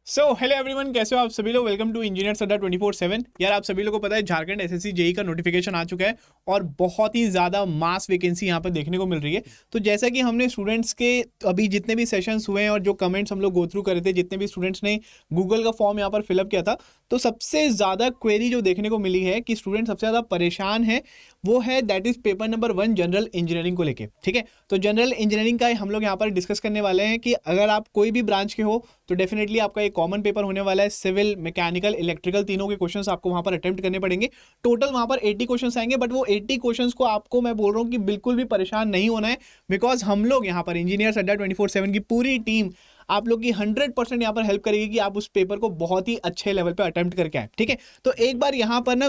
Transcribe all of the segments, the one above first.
So hello everyone, कैसे हो आप सभी लोग। वेलकम टू इंजीनियर्स अड्डा 24/7। यार आप सभी लोग को पता है झारखंड एसएससी जेई का नोटिफिकेशन आ चुका है और बहुत ही ज़्यादा मास वैकेंसी यहाँ पर देखने को मिल रही है। तो जैसा कि हमने स्टूडेंट्स के अभी जितने भी सेशंस हुए हैं और जो कमेंट्स हम लोग गो थ्रू कर रहे थे, जितने भी स्टूडेंट्स ने गूगल का फॉर्म यहाँ पर फिलअप किया था, तो सबसे ज़्यादा क्वेरी जो देखने को मिली है कि स्टूडेंट सबसे ज़्यादा परेशान है वो है that is paper number 1 general engineering को लेके। ठीक है, तो जनरल इंजीनियरिंग का हम लोग यहाँ पर डिस्कस करने वाले हैं कि अगर आप कोई भी ब्रांच के हो तो डेफिनेटली आपका एक कॉमन पेपर होने वाला है। सिविल, मैकेनिकल, इलेक्ट्रिकल तीनों के क्वेश्चंस आपको वहां पर अटेम्प्ट करने पड़ेंगे। टोटल वहां पर 80 क्वेश्चंस आएंगे, बट वो 80 क्वेश्चंस को आपको मैं बोल रहा हूँ कि बिल्कुल भी परेशान नहीं होना है, बिकॉज हम लोग यहाँ पर इंजीनियर्स अड्डा 24/7 की पूरी टीम आप लोग की 100% यहाँ पर हेल्प करेगी कि आप उस पेपर को बहुत ही अच्छे लेवल पे अटेम्प्ट करके आए। ठीक है, तो एक बार यहाँ पर ना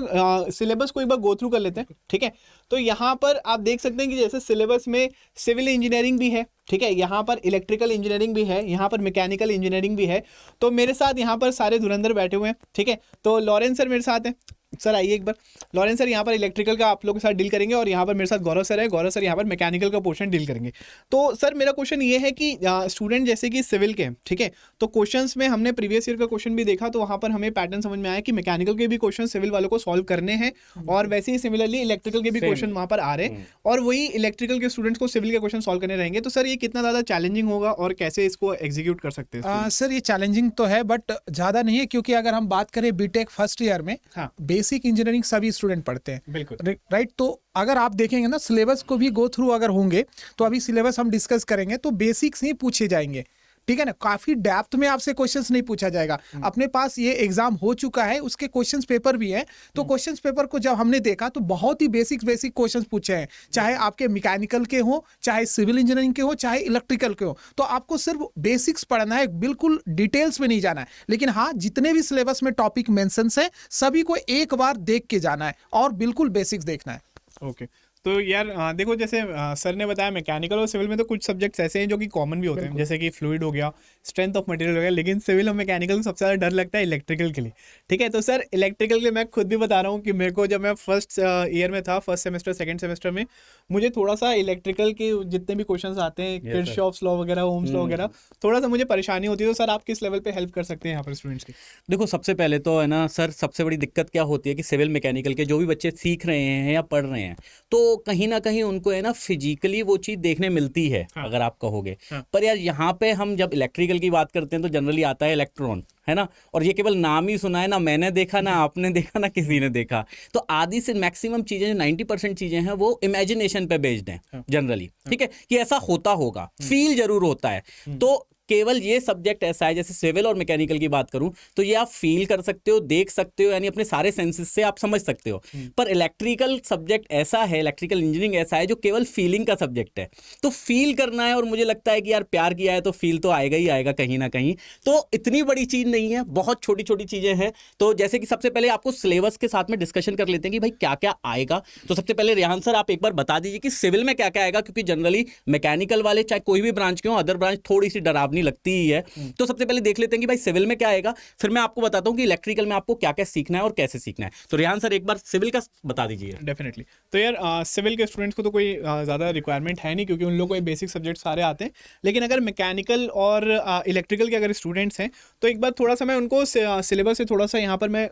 सिलेबस को एक बार गो थ्रू कर लेते हैं। ठीक है, तो यहाँ पर आप देख सकते हैं कि जैसे सिलेबस में सिविल इंजीनियरिंग भी है, ठीक है, यहाँ पर इलेक्ट्रिकल इंजीनियरिंग भी है, यहाँ पर मैकेनिकल इंजीनियरिंग भी है। तो मेरे साथ यहाँ पर सारे धुरंधर बैठे हुए हैं। ठीक है, तो लॉरेंस सर मेरे साथ हैं। सर आइए एक बार। लॉरेंस सर यहाँ पर इलेक्ट्रिकल का आप लोगों के साथ डील करेंगे और यहाँ पर मेरे साथ गौरव सर है। गौरव सर यहाँ पर मैकेनिकल का पोर्शन डील करेंगे। तो सर मेरा क्वेश्चन ये है कि स्टूडेंट जैसे कि सिविल के, ठीक है, तो क्वेश्चंस में हमने प्रीवियस ईयर का क्वेश्चन भी देखा, तो वहाँ पर हमें पैटर्न समझ में आया कि मैकेनिकल के भी क्वेश्चन सिविल वालों को सॉल्व करने हैं और वैसे ही सिमिलरली इलेक्ट्रिकल के भी क्वेश्चन वहाँ पर आ रहे हैं और वही इलेक्ट्रिकल के स्टूडेंट्स को सिविल के क्वेश्चन सॉल्व करने रहेंगे। तो सर ये कितना ज़्यादा चैलेंजिंग होगा और कैसे इसको एग्जीक्यूट कर सकते हैं? सर ये चैलेंजिंग तो है बट ज़्यादा नहीं है, क्योंकि अगर हम बात करें बीटेक फर्स्ट ईयर में हाँ, बेसिक इंजीनियरिंग सभी स्टूडेंट पढ़ते हैं। बिल्कुल राइट, तो अगर आप देखेंगे ना सिलेबस को भी गो थ्रू अगर होंगे तो अभी सिलेबस हम डिस्कस करेंगे तो बेसिक्स ही पूछे जाएंगे। ठीक है ना, काफी डेप्थ में आपसे क्वेश्चंस नहीं पूछा जाएगा। अपने पास ये एग्जाम हो चुका है, उसके क्वेश्चंस पेपर भी हैं, तो क्वेश्चंस पेपर को जब हमने देखा तो बहुत ही बेसिक क्वेश्चंस पूछे हैं, चाहे आपके मैकेनिकल के हो, चाहे सिविल इंजीनियरिंग के हो, चाहे इलेक्ट्रिकल के हो। तो आपको सिर्फ बेसिक्स पढ़ना है, बिल्कुल डिटेल्स में नहीं जाना है। लेकिन हाँ, जितने भी सिलेबस में टॉपिक मेंशंस है सभी को एक बार देख के जाना है और बिल्कुल बेसिक्स देखना है। ओके। तो यार देखो, जैसे सर ने बताया मैकेनिकल और सिविल में तो कुछ सब्जेक्ट्स ऐसे हैं जो कि कॉमन भी होते हैं, जैसे कि फ्लूइड हो गया, स्ट्रेंथ ऑफ मटेरियल हो गया, लेकिन सिविल और मैकेनिकल में सबसे ज़्यादा डर लगता है इलेक्ट्रिकल के लिए। ठीक है, तो सर इलेक्ट्रिकल के लिए मैं खुद भी बता रहा हूँ कि मेरे को जब मैं फर्स्ट ईयर में था, फर्स्ट सेमेस्टर सेकंड सेमेस्टर में, मुझे थोड़ा सा इलेक्ट्रिकल के जितने भी क्वेश्चन आते हैं, किरचॉफ्स लॉ वगैरह, ओम्स लॉ वगैरह, थोड़ा सा मुझे परेशानी होती है। तो सर आप किस लेवल पे हेल्प कर सकते हैं यहाँ पर स्टूडेंट्स की? देखो, सबसे पहले तो है ना सर, सबसे बड़ी दिक्कत क्या होती है कि सिविल मैकेनिकल के जो भी बच्चे सीख रहे हैं या पढ़ रहे हैं, तो कहीं ना कहीं उनको है ना फिजिकली वो चीज़ देखने मिलती है। हाँ। अगर आप कहोगे हाँ। पर यार यहाँ पे हम जब इलेक्ट्रिकल की बात करते हैं तो जनरली आता है इलेक्ट्रॉन, है ना, और ये केवल नाम ही सुना है, ना मैंने देखा, ना आपने देखा, ना किसी ने देखा। तो आधी से मैक्सिमम चीज़ें, 90% चीज़ें हैं वो इमेजिनेशन पे बेस्ड हैं जनरली। ठीक है, कि ऐसा होता होगा, फील जरूर होता है। तो केवल ये सब्जेक्ट ऐसा है, जैसे सिविल और मैकेनिकल की बात करूं तो ये आप फील कर सकते हो, देख सकते हो, यानी अपने सारे सेंसेस से आप समझ सकते हो। पर इलेक्ट्रिकल सब्जेक्ट ऐसा है, इलेक्ट्रिकल इंजीनियरिंग ऐसा है जो केवल फीलिंग का सब्जेक्ट है। तो फील करना है और मुझे लगता है कि यार प्यार किया है तो फील तो आएगा ही आएगा कहीं ना कहीं। तो इतनी बड़ी चीज नहीं है, बहुत छोटी छोटी चीजें हैं। तो जैसे कि सबसे पहले आपको सिलेबस के साथ में डिस्कशन कर लेते हैं कि भाई क्या क्या आएगा। तो सबसे पहले रेहान सर आप एक बार बता दीजिए कि सिविल में क्या क्या आएगा, क्योंकि जनरली मैकेनिकल वाले चाहे कोई भी ब्रांच के हो, अदर ब्रांच थोड़ी सी डरावनी लगती है। तो सबसे पहले देख लेते हैं कि भाई सिविल में क्या आएगा, फिर मैं आपको बताता हूं कि इलेक्ट्रिकल में आपको क्या क्या सीखना है और कैसे सीखना है। तो रेहान सर एक बार सिविल का बता दीजिए। डेफिनेटली। तो यार सिविल के स्टूडेंट्स को तो कोई ज़्यादा रिक्वायरमेंट है नहीं, क्योंकि उन लोगों को बेसिक सब्जेक्ट सारे आते हैं। लेकिन अगर मैकेनिकल और इलेक्ट्रिकल के अगर स्टूडेंट्स हैं तो एक बार थोड़ा सा मैं उनको सिलेबस से थोड़ा सा यहाँ पर मैं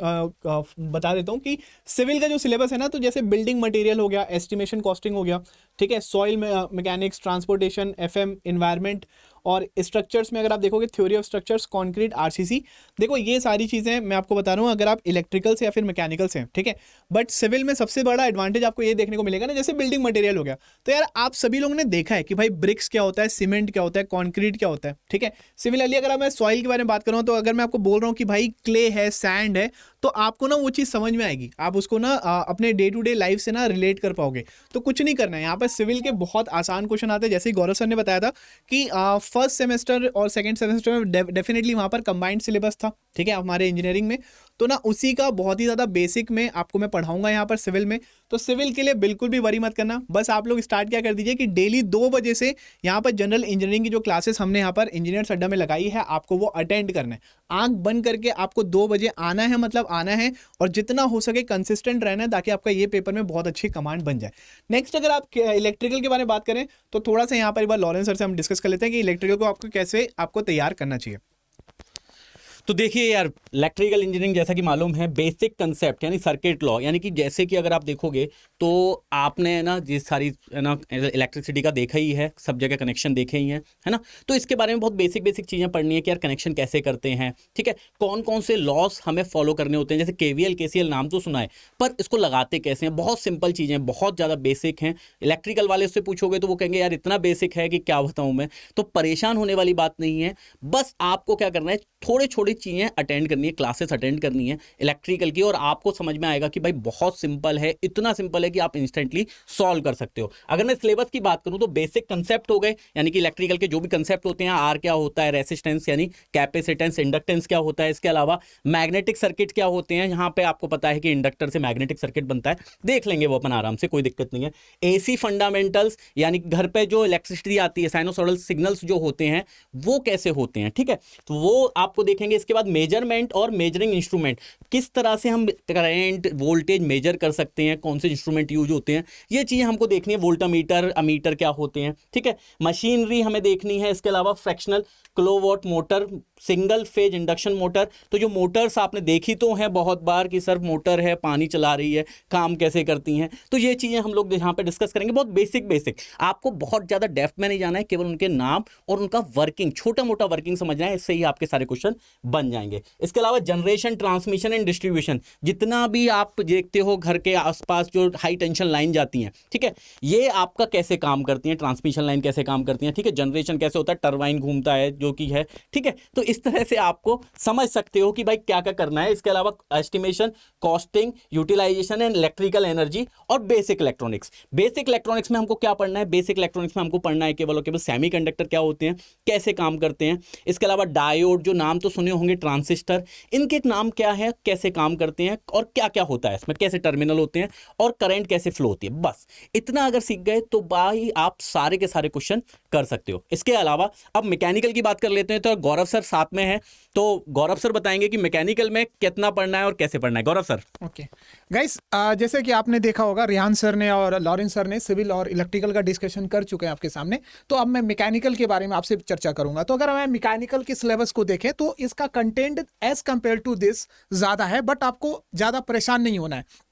बता देता हूँ कि सिविल का जो सिलेबस है ना, तो जैसे बिल्डिंग मटेरियल हो गया, एस्टिमेशन कॉस्टिंग हो गया, ठीक है, soil mechanics, transportation, FM, environment, और स्ट्रक्चर्स में अगर आप देखोगे theory of structures, concrete, RCC. देखो ये सारी चीज़ें मैं आपको बता रहा हूँ अगर आप इलेक्ट्रिकल से या फिर मैकेनिकल से हैं। ठीक है, बट सिविल में सबसे बड़ा एडवांटेज आपको ये देखने को मिलेगा ना, जैसे बिल्डिंग मटेरियल हो गया, तो यार आप सभी लोगों ने देखा है कि भाई ब्रिक्स क्या होता है, सीमेंट क्या होता है, कॉन्क्रीट क्या होता है। ठीक है, सिमिलरली अगर मैं सॉइल के बारे में बात कर रहा हूँ, तो अगर मैं आपको बोल रहा हूँ कि भाई क्ले है, सैंड है, तो आपको ना वो चीज़ समझ में आएगी, आप उसको ना अपने डे टू डे लाइफ से ना रिलेट कर पाओगे। तो कुछ नहीं करना है, यहाँ पर सिविल के बहुत आसान क्वेश्चन आते हैं। जैसे ही गौरव सर ने बताया था कि फर्स्ट सेमेस्टर और सेकंड सेमेस्टर में डेफिनेटली वहाँ पर कंबाइंड सिलेबस था, ठीक है, हमारे इंजीनियरिंग में, तो ना उसी का बहुत ही ज़्यादा बेसिक में आपको मैं पढ़ाऊंगा यहाँ पर सिविल में। तो सिविल के लिए बिल्कुल भी वरी मत करना, बस आप लोग स्टार्ट क्या कर दीजिए कि डेली 2 बजे से यहाँ पर जनरल इंजीनियरिंग की जो क्लासेस हमने यहाँ पर इंजीनियर्स अड्डा में लगाई है, आपको वो अटेंड करना है। आंख बंद करके आपको 2 बजे आना है, मतलब आना है, और जितना हो सके कंसिस्टेंट रहना है, ताकि आपका ये पेपर में बहुत अच्छी कमांड बन जाए। नेक्स्ट अगर आप इलेक्ट्रिकल के बारे में बात करें तो थोड़ा सा यहाँ पर एक बार लॉरेंस सर से हम डिस्कस कर लेते हैं कि इलेक्ट्रिकल को आपको कैसे आपको तैयार करना चाहिए। तो देखिए यार, इलेक्ट्रिकल इंजीनियरिंग जैसा कि मालूम है, बेसिक कंसेप्ट यानी सर्किट लॉ, यानी कि जैसे कि अगर आप देखोगे तो आपने ना जिस सारी है ना इलेक्ट्रिसिटी का देखा ही है, सब जगह कनेक्शन देखे ही हैं, है ना। तो इसके बारे में बहुत बेसिक बेसिक चीज़ें पढ़नी है कि यार कनेक्शन कैसे करते हैं, ठीक है, कौन कौन से लॉस हमें फॉलो करने होते हैं, जैसे KVL KCL नाम तो सुना है, पर इसको लगाते कैसे हैं। बहुत सिंपल चीज़ें, बहुत ज़्यादा बेसिक हैं। इलेक्ट्रिकल वाले उससे पूछोगे तो वो कहेंगे यार इतना बेसिक है कि क्या बताऊँ मैं। तो परेशान होने वाली बात नहीं है, बस आपको क्या करना है, थोड़ी छोटी चीज़ें अटेंड करनी है, क्लासेस अटेंड करनी है इलेक्ट्रिकल की, और आपको समझ में आएगा कि भाई बहुत सिंपल है, इतना सिंपल है कि आप इंस्टेंटली सॉल्व कर सकते हो। अगर मैं सिलेबस की बात करूं तो बेसिक कंसेप्ट हो गए, यानी कि इलेक्ट्रिकल के जो भी कंसेप्ट होते हैं, आर क्या होता है, रेसिस्टेंस यानी कैपेसिटेंस, इंडक्टेंस क्या होता है, इसके अलावा मैग्नेटिक सर्किट क्या होते हैं। यहाँ पे आपको पता है कि इंडक्टर से मैग्नेटिक सर्किट बनता है, देख लेंगे वो अपन आराम से, कोई दिक्कत नहीं है। AC फंडामेंटल्स, यानी घर पे जो इलेक्ट्रिसिटी आती है, साइनोसॉइडल सिग्नल्स जो होते हैं वो कैसे होते हैं, ठीक है, तो वो आपको देखेंगे। इसके बाद मेजरमेंट और मेजरिंग इंस्ट्रूमेंट, किस तरह से हम करंट वोल्टेज मेजर कर सकते हैं, कौन से इंस्ट्रूमेंट यूज होते हैं, ये चीज़ें हमको देखनी है। वोल्टामीटर, अमीटर क्या होते हैं, ठीक है। मशीनरी हमें देखनी है। इसके अलावा fractional kilowatt motor, single phase induction motor, तो जो मोटर्स आपने देखी तो हैं बहुत बार कि सर मोटर है, पानी चला रही है, काम कैसे करती हैं, तो ये चीज़ें हम लोग यहाँ पे डिस्कस करेंगे। बहुत बेसिक, आपको बहुत ज़्यादा डेप्थ में नहीं जाना है, केवल उनके नाम और उनका वर्किंग, छोटा मोटा वर्किंग समझना है, इससे ही आपके सारे क्वेश्चन बन जाएंगे। इसके अलावा जनरेशन, ट्रांसमिशन एंड डिस्ट्रीब्यूशन, जितना भी आप देखते हो घर के आसपास जो हाई टेंशन लाइन जाती हैं, ठीक है, ये आपका कैसे काम करती हैं, ट्रांसमिशन लाइन कैसे काम करती हैं, ठीक है, जनरेशन कैसे होता है, टरबाइन घूमता है जो कि है, ठीक है। तो इस तरह से आपको समझ सकते हो कि भाई क्या क्या करना है। इसके अलावा estimation, costing, utilisation and electrical energy और बेसिक इलेक्ट्रॉनिक्स। बेसिक इलेक्ट्रॉनिक्स में हमको क्या पढ़ना है, बेसिक इलेक्ट्रॉनिक्स में हमको पढ़ना है केवल और केवल सेमीकंडक्टर क्या होते हैं, कैसे काम करते हैं। इसके अलावा डायोड, जो नाम तो सुने होंगे, ट्रांजिस्टर, इनके नाम क्या है, कैसे काम करते हैं और क्या क्या होता है इसमें, कैसे टर्मिनल होते हैं और करंट कैसे फ्लो होती है। बस इतना अगर सीख गए तो भाई आप सारे के सारे क्वेश्चन कर सकते हो। इसके अलावा अब मैकेनिकल की बात कर लेते हैं, तो गौरव सर साथ में है, तो गौरव सर बताएंगे कि मैकेनिकल में कितना पढ़ना है और कैसे पढ़ना है। गौरव सर। ओके गाइस, जैसे कि आपने देखा होगा रिहान सर ने और लॉरेंस सर ने सिविल और इलेक्ट्रिकल का डिस्कशन कर चुके हैं आपके सामने। तो अब मैं मैकेनिकल के बारे में आपसे चर्चा करूंगा। तो अगर मैं मैकेनिकल के सिलेबस को देखें तो इसका content as compared to this ज़्यादा है, बट आपको ज़्यादा परेशान नहीं होना है।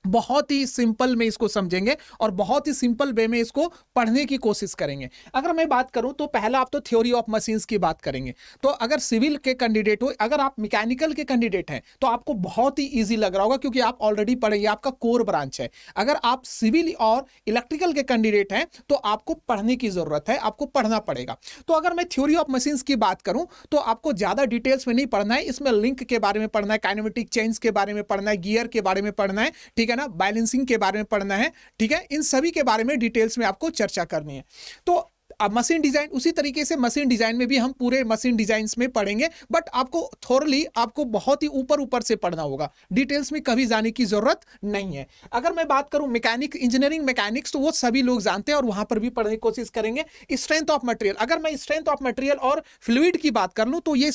बहुत ही सिंपल में इसको समझेंगे और बहुत ही सिंपल वे में इसको पढ़ने की कोशिश करेंगे। अगर मैं बात करूं तो पहला आप तो थ्योरी ऑफ मशीन्स की बात करेंगे। तो अगर सिविल के कैंडिडेट हो, अगर आप मैकेनिकल के कैंडिडेट हैं तो आपको बहुत ही इजी लग रहा होगा क्योंकि आप ऑलरेडी पढ़ेंगे, आपका कोर ब्रांच है। अगर आप सिविल और इलेक्ट्रिकल के कैंडिडेट हैं तो आपको पढ़ने की जरूरत है, आपको पढ़ना पड़ेगा। तो अगर मैं थ्योरी ऑफ मशीन्स की बात करूं तो आपको ज्यादा डिटेल्स में नहीं पढ़ना है, इसमें लिंक के बारे में पढ़ना है, काइनेमेटिक चेंज के बारे में पढ़ना है, गियर के बारे में पढ़ना है, ठीक है ना, बैलेंसिंग के बारे में पढ़ना है, ठीक है। इन सभी के बारे में डिटेल्स में आपको चर्चा करनी है। तो अब मशीन डिजाइन, उसी तरीके से मशीन डिजाइन में भी हम पूरे मशीन डिजाइन्स में पढ़ेंगे, बट आपको थोरली, आपको बहुत ही ऊपर से पढ़ना होगा, डिटेल्स में कभी जाने की जरूरत नहीं है। अगर मैं बात करूं मैकेनिक, इंजीनियरिंग मैकेनिक्स, तो वो सभी लोग जानते हैं और वहां पर भी पढ़ने की कोशिश करेंगे। स्ट्रेंथ ऑफ मटेरियल, अगर मैं स्ट्रेंथ ऑफ मटेरियल और फ्लूइड की बात कर लूं तो ये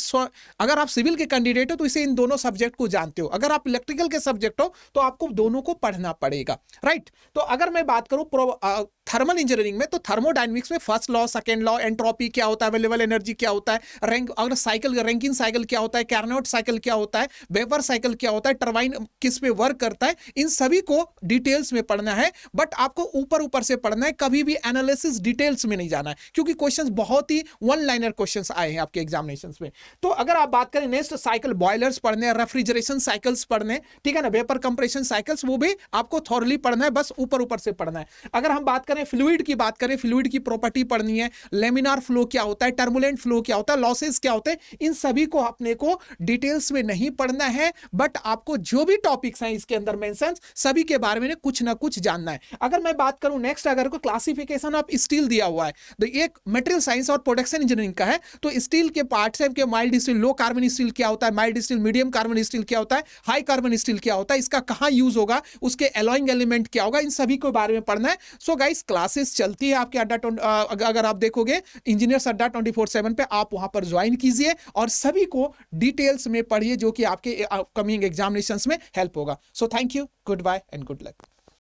अगर आप सिविल के कैंडिडेट हो तो इसे इन दोनों सब्जेक्ट को जानते हो, अगर आप इलेक्ट्रिकल के सब्जेक्ट हो तो आपको दोनों को पढ़ना पड़ेगा, राइट। तो अगर मैं बात करूं थर्मल इंजीनियरिंग में, तो थर्मोडायनेमिक्स में first law, second law, entropy क्या होता है, अवेलेबल एनर्जी क्या होता है, रैंक, अगर साइकिल, रैंकिन साइकिल क्या होता है, कार्नोट साइकिल क्या होता है, वेपर साइकिल क्या होता है, टरबाइन किस पे वर्क करता है, इन सभी को डिटेल्स में पढ़ना है। बट आपको ऊपर से पढ़ना है, कभी भी एनालिसिस डिटेल्स में नहीं जाना है, क्योंकि क्वेश्चंस बहुत ही वन लाइनर क्वेश्चंस आए हैं आपके एग्जामिनेशंस में। तो अगर आप बात करें नेक्स्ट, साइकिल, बॉयलर्स पढ़ने, रेफ्रिजरेशन साइकिल्स पढ़ने, ठीक है ना, वेपर कंप्रेशन साइकिल्स, वो भी आपको थॉरली पढ़ना है, बस ऊपर से पढ़ना है। अगर हम बात करें फ्लूइड की बात करें, फ्लूइड की प्रॉपर्टी पढ़नी है, लेमिनार फ्लो क्या होता है, टर्बुलेंट फ्लो क्या होता है, लॉसेस क्या होते हैं, इन सभी को अपने को डिटेल्स में नहीं पढ़ना है, बट आपको जो भी टॉपिक्स हैं इसके अंदर मेंशन, सभी के बारे में कुछ ना कुछ जानना है। अगर मैं बात करूं नेक्स्ट, अगर को क्लासिफिकेशन ऑफ स्टील दिया हुआ है, तो एक मटेरियल साइंस और प्रोडक्शन इंजीनियरिंग का है, तो स्टील के पार्ट्स हैं कि mild steel, low carbon steel क्या होता है, mild steel, medium carbon steel क्या होता है, हाई कार्बन स्टील क्या होता है, इसका कहां यूज होगा, उसके एलॉइंग एलिमेंट क्या होगा, इन सभी के बारे में पढ़ना है। सो गाइस, क्लासेस चलती है आपके अड्डा, अगर आप देखोगे इंजीनियर्स अड्डा 24/7 पे, आप वहां पर ज्वाइन कीजिए और सभी को डिटेल्स में पढ़िए, जो कि आपके अपकमिंग एग्जामिनेशंस में हेल्प होगा। So thank you, goodbye and good luck.